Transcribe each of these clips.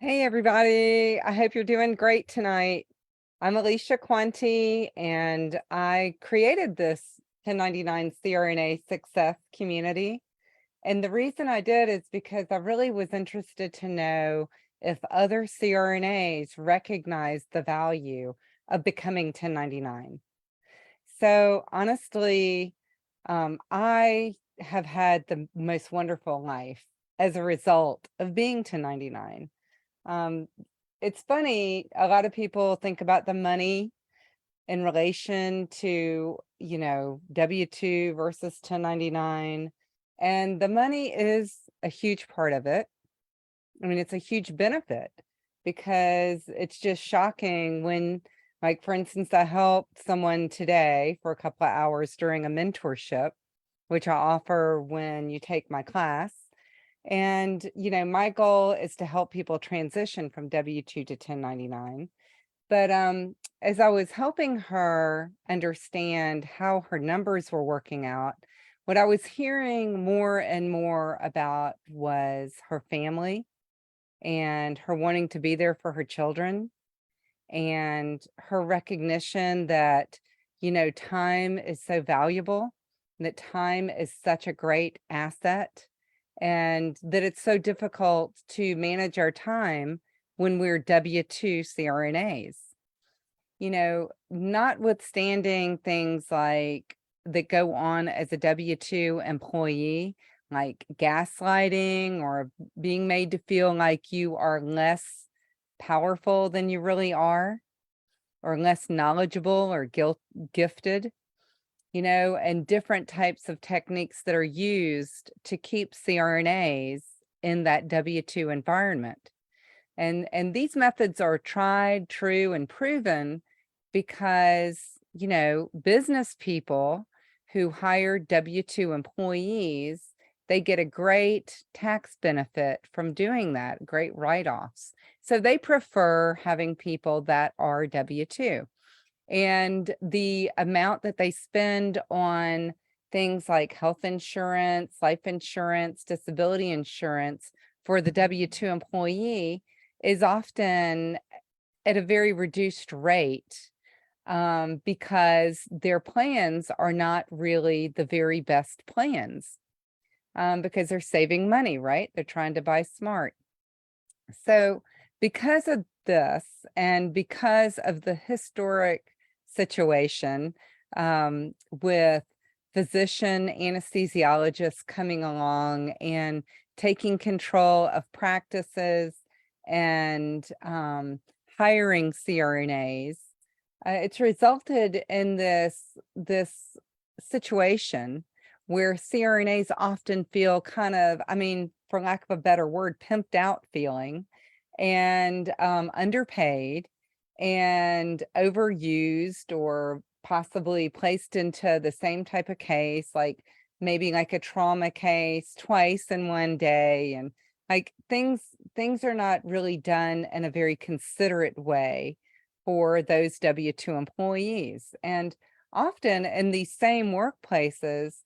Hey everybody, I hope you're doing great tonight. I'm Alesia Quante and I created this 1099 CRNA success community. And the reason I did is because I really was interested to know if other CRNAs recognize the value of becoming 1099. So honestly, I have had the most wonderful life as a result of being 1099. Um, it's funny, a lot of people think about the money in relation to, W-2 versus 1099, and the money is a huge part of it. I mean, it's a huge benefit because it's just shocking when, like, for instance, I helped someone today for a couple of hours during a mentorship, which I offer when you take my class. And, my goal is to help people transition from W-2 to 1099. But as I was helping her understand how her numbers were working out, what I was hearing more and more about was her family and her wanting to be there for her children and her recognition that, time is so valuable, that time is such a great asset, and that it's so difficult to manage our time when we're W-2 CRNAs. Notwithstanding things like that go on as a W-2 employee, like gaslighting or being made to feel like you are less powerful than you really are, or less knowledgeable or gifted, and different types of techniques that are used to keep CRNAs in that W-2 environment. And these methods are tried, true, and proven because, business people who hire W-2 employees, they get a great tax benefit from doing that, great write-offs. So they prefer having people that are W-2. And the amount that they spend on things like health insurance, life insurance, disability insurance for the W-2 employee is often at a very reduced rate, because their plans are not really the very best plans, because they're saving money, right? They're trying to buy smart. So because of this, and because of the historic situation, with physician anesthesiologists coming along and taking control of practices and hiring CRNAs, it's resulted in this situation where CRNAs often feel kind of, I mean, for lack of a better word, pimped out feeling, and underpaid and overused, or possibly placed into the same type of case, like maybe like a trauma case twice in one day. And like things are not really done in a very considerate way for those W-2 employees. And often in these same workplaces,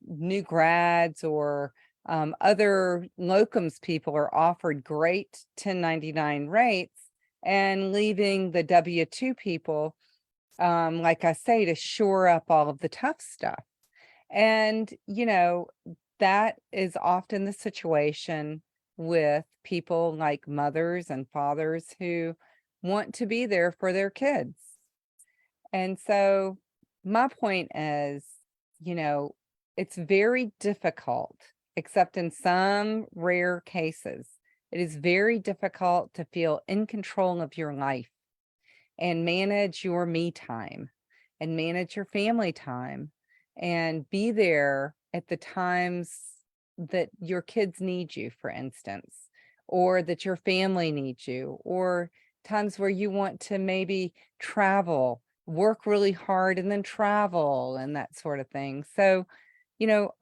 new grads or other locums people are offered great 1099 rates and leaving the W-2 people, like I say, to shore up all of the tough stuff. And, that is often the situation with people like mothers and fathers who want to be there for their kids. And so my point is, you know, it's very difficult, except in some rare cases, it is very difficult to feel in control of your life and manage your me time and manage your family time and be there at the times that your kids need you, for instance, or that your family needs you, or times where you want to maybe travel, work really hard and then travel and that sort of thing. So,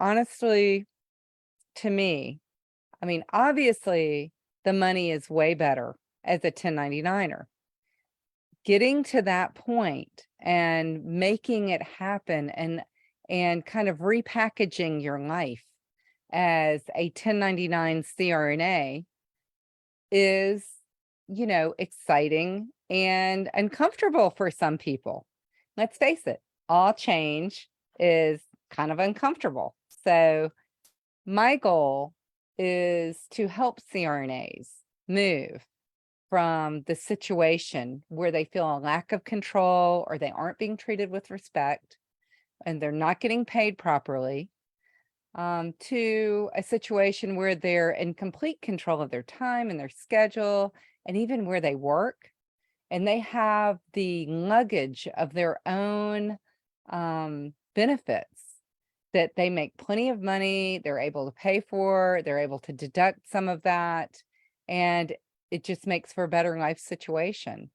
honestly, to me, I mean, obviously the money is way better as a 1099er. Getting to that point and making it happen, and kind of repackaging your life as a 1099 CRNA is, exciting and uncomfortable for some people. Let's face it, all change is kind of uncomfortable. So my goal is to help CRNAs move from the situation where they feel a lack of control or they aren't being treated with respect and they're not getting paid properly, to a situation where they're in complete control of their time and their schedule and even where they work. And they have the luggage of their own benefits that they make plenty of money, they're able to pay for, they're able to deduct some of that, and it just makes for a better life situation.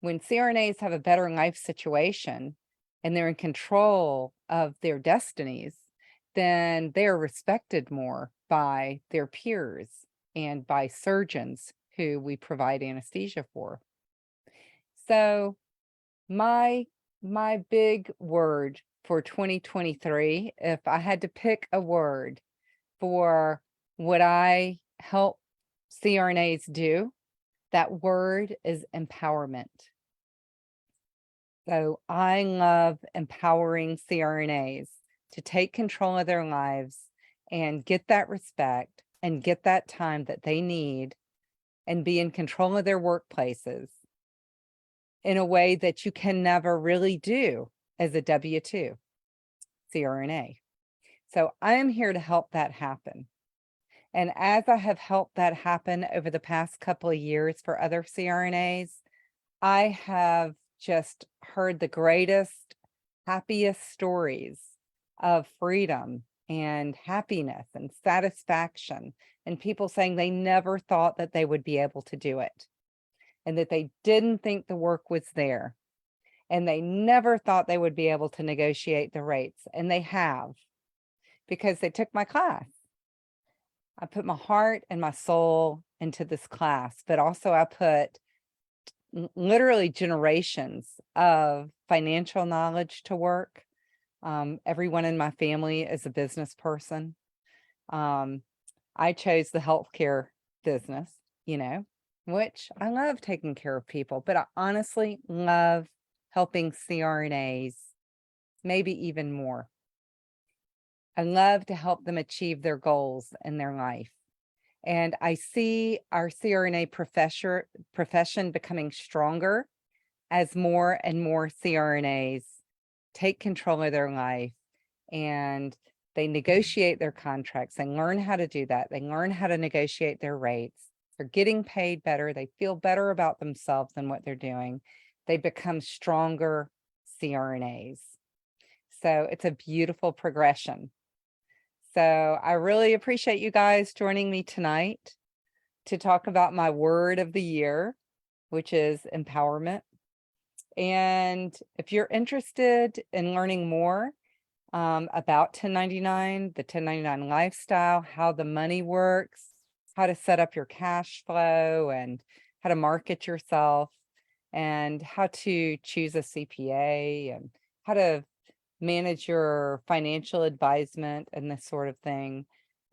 When CRNAs have a better life situation and they're in control of their destinies, then they're respected more by their peers and by surgeons who we provide anesthesia for. So my big word for 2023, if I had to pick a word for what I help CRNAs do, that word is empowerment. So I love empowering CRNAs to take control of their lives and get that respect and get that time that they need and be in control of their workplaces in a way that you can never really do as a W-2 CRNA. So I am here to help that happen. And as I have helped that happen over the past couple of years for other CRNAs, I have just heard the greatest, happiest stories of freedom and happiness and satisfaction, and people saying they never thought that they would be able to do it, and that they didn't think the work was there, and they never thought they would be able to negotiate the rates, and they have, because they took my class. I put my heart and my soul into this class, but also I put literally generations of financial knowledge to work. Everyone in my family is a business person. I chose the healthcare business, which I love taking care of people, but I honestly love helping CRNAs, maybe even more. I love to help them achieve their goals in their life. And I see our CRNA profession becoming stronger as more and more CRNAs take control of their life and they negotiate their contracts. They learn how to do that. They learn how to negotiate their rates. They're getting paid better. They feel better about themselves and what they're doing. They become stronger CRNAs. So it's a beautiful progression. So I really appreciate you guys joining me tonight to talk about my word of the year, which is empowerment. And if you're interested in learning more about 1099, the 1099 lifestyle, how the money works, how to set up your cash flow and how to market yourself and how to choose a CPA and how to manage your financial advisement and this sort of thing,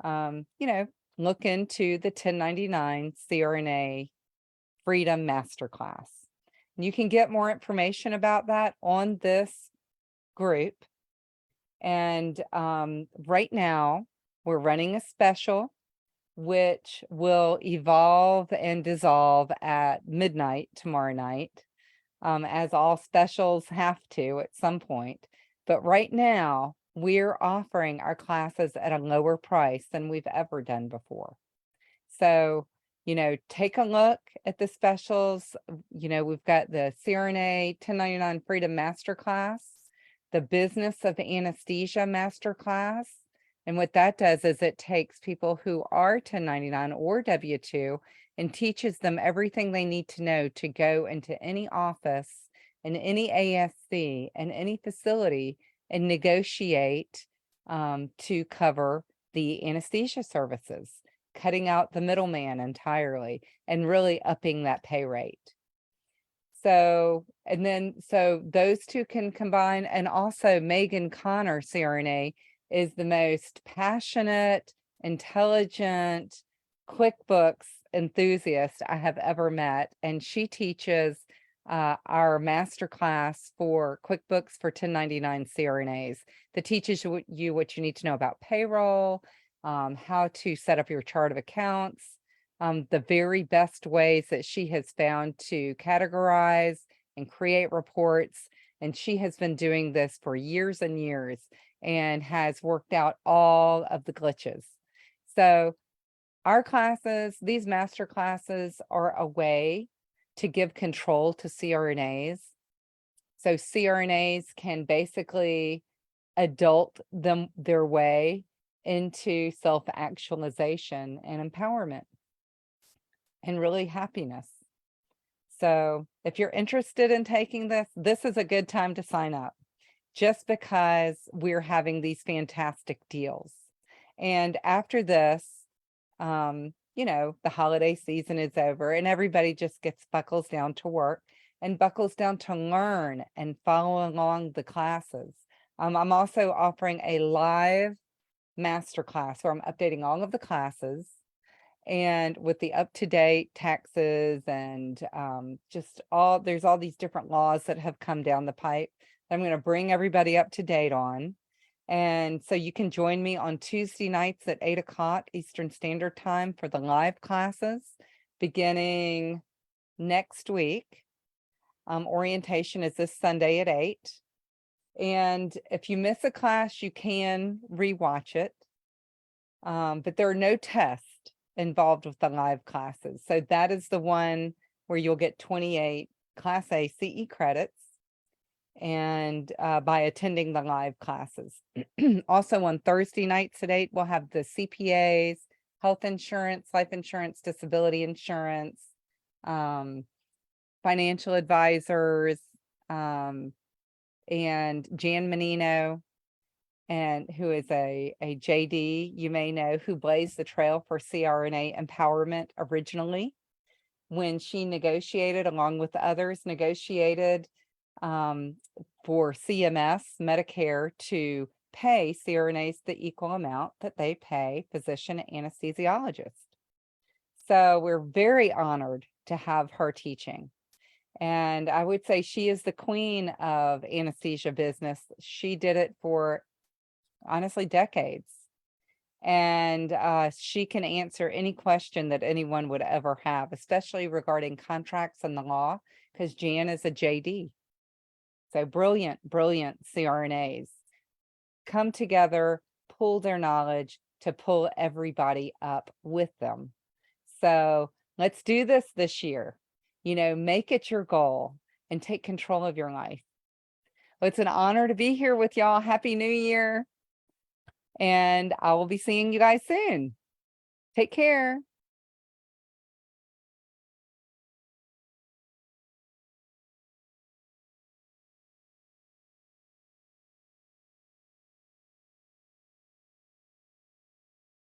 look into the 1099 CRNA Freedom Masterclass. And you can get more information about that on this group. And right now, we're running a special, which will evolve and dissolve at midnight tomorrow night, as all specials have to at some point. But right now, we're offering our classes at a lower price than we've ever done before. So, take a look at the specials. We've got the CRNA 1099 Freedom Masterclass, the Business of Anesthesia Masterclass. And what that does is it takes people who are 1099 or W-2 and teaches them everything they need to know to go into any office in any ASC and any facility and negotiate to cover the anesthesia services, cutting out the middleman entirely and really upping that pay rate. So those two can combine. And also Megan Connor, CRNA, is the most passionate, intelligent, QuickBooks enthusiast I have ever met, and she teaches our masterclass for QuickBooks for 1099 CRNAs that teaches you what you need to know about payroll, how to set up your chart of accounts, the very best ways that she has found to categorize and create reports. And she has been doing this for years and years and has worked out all of the glitches. So our classes, these master classes, are a way to give control to CRNAs. So CRNAs can basically adult their way into self-actualization and empowerment and really happiness. So if you're interested in taking this, this is a good time to sign up, just because we're having these fantastic deals. And after this, you know, the holiday season is over and everybody just buckles down to work and buckles down to learn and follow along the classes. I'm also offering a live masterclass where I'm updating all of the classes and with the up-to-date taxes and there's all these different laws that have come down the pipe. I'm going to bring everybody up to date on. And so you can join me on Tuesday nights at 8 o'clock Eastern Standard Time for the live classes beginning next week. Orientation is this Sunday at 8. And if you miss a class, you can rewatch it. But there are no tests involved with the live classes. So that is the one where you'll get 28 Class A CE credits and by attending the live classes. Also on Thursday nights at 8, we'll have the CPAs, health insurance, life insurance, disability insurance, financial advisors, and Jan Menino, and who is a JD, you may know, who blazed the trail for CRNA empowerment originally when she negotiated, along with others, for CMS, Medicare, to pay CRNAs the equal amount that they pay physician anesthesiologists. So we're very honored to have her teaching. And I would say she is the queen of anesthesia business. She did it for, honestly, decades. And she can answer any question that anyone would ever have, especially regarding contracts and the law, because Jan is a JD. So brilliant, brilliant CRNAs come together, pool their knowledge to pull everybody up with them. So let's do this year. You know, make it your goal and take control of your life. Well, it's an honor to be here with y'all. Happy New Year. And I will be seeing you guys soon. Take care.